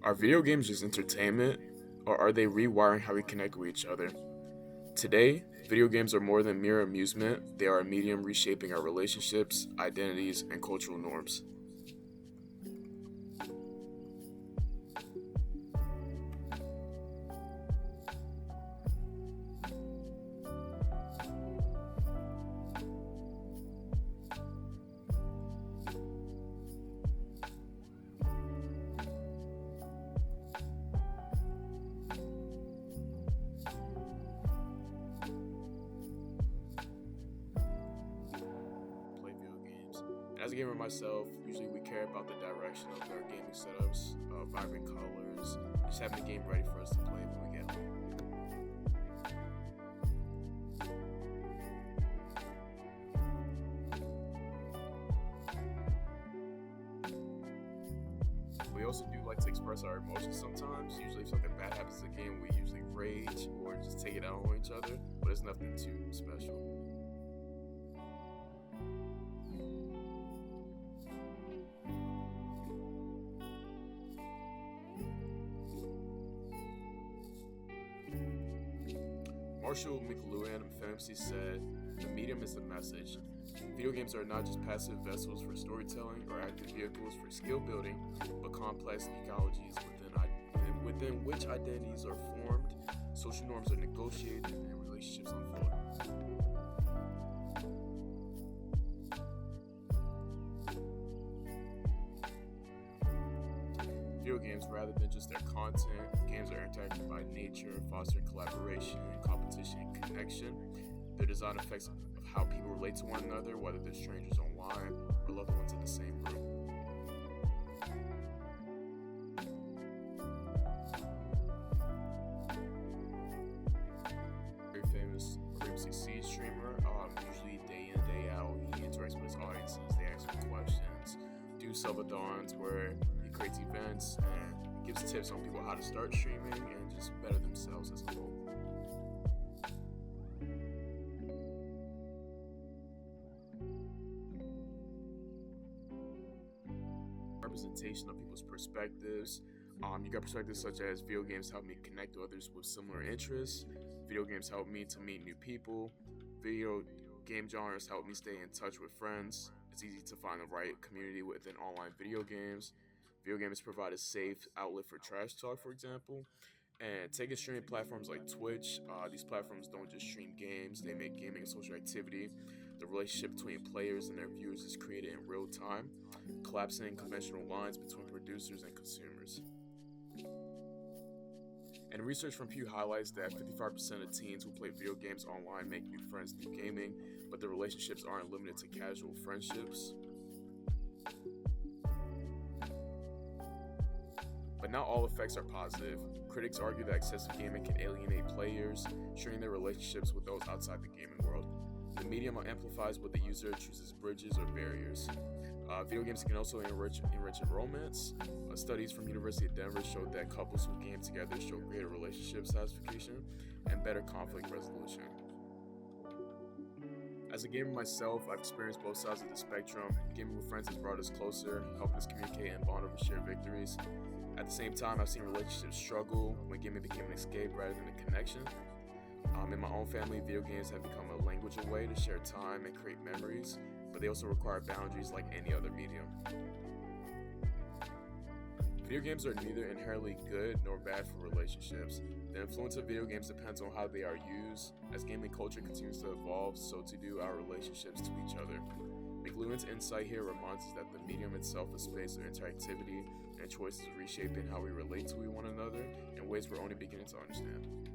Are video games just entertainment, or are they rewiring how we connect with each other? Today, video games are more than mere amusement, they are a medium reshaping our relationships, identities, and cultural norms. Play video games. As a gamer myself, usually we care about the direction of our gaming setups, vibrant colors, just having the game ready for us to play when we get home. We also do like to express our emotions sometimes. Usually, if something bad happens in the game, we usually rage or just take it out on each other, but it's nothing too special. Marshall McLuhan of Fantasy said, "The medium is the message. Video games are not just passive vessels for storytelling or active vehicles for skill building, but complex ecologies within which identities are formed, social norms are negotiated, and relationships unfold." Video games, rather than just their content, games are interactive by nature, fostering collaboration, competition, and connection. Their design effects of how people relate to one another, whether they're strangers online or loved ones in the same room. Very famous UMBC streamer, usually day in, day out, he interacts with his audiences, they ask him questions, do subathons where he creates events and gives tips on people how to start streaming and just better themselves as a whole. Representation of people's perspectives. You got perspectives such as video games help me connect to others with similar interests. Video games help me to meet new people. Video game genres help me stay in touch with friends. It's easy to find the right community within online video games. Video games provide a safe outlet for trash talk, for example. And taking streaming platforms like Twitch, these platforms don't just stream games, they make gaming a social activity. The relationship between players and their viewers is created in real time, collapsing conventional lines between producers and consumers. And research from Pew highlights that 55% of teens who play video games online make new friends through gaming, but the relationships aren't limited to casual friendships. But not all effects are positive. Critics argue that excessive gaming can alienate players, straining their relationships with those outside the gaming world. The medium amplifies what the user chooses bridges or barriers. Video games can also enrich romance. Studies from University of Denver showed that couples who game together show greater relationship satisfaction and better conflict resolution. As a gamer myself, I've experienced both sides of the spectrum. Gaming with friends has brought us closer, helped us communicate and bond over shared victories. At the same time, I've seen relationships struggle when gaming became an escape rather than a connection. In my own family, video games have become a language way to share time and create memories, but they also require boundaries like any other medium. Video games are neither inherently good nor bad for relationships. The influence of video games depends on how they are used. As gaming culture continues to evolve, so too do our relationships to each other. McLuhan's insight here reminds us that the medium itself is a space of interactivity and choices reshaping how we relate to one another in ways we're only beginning to understand.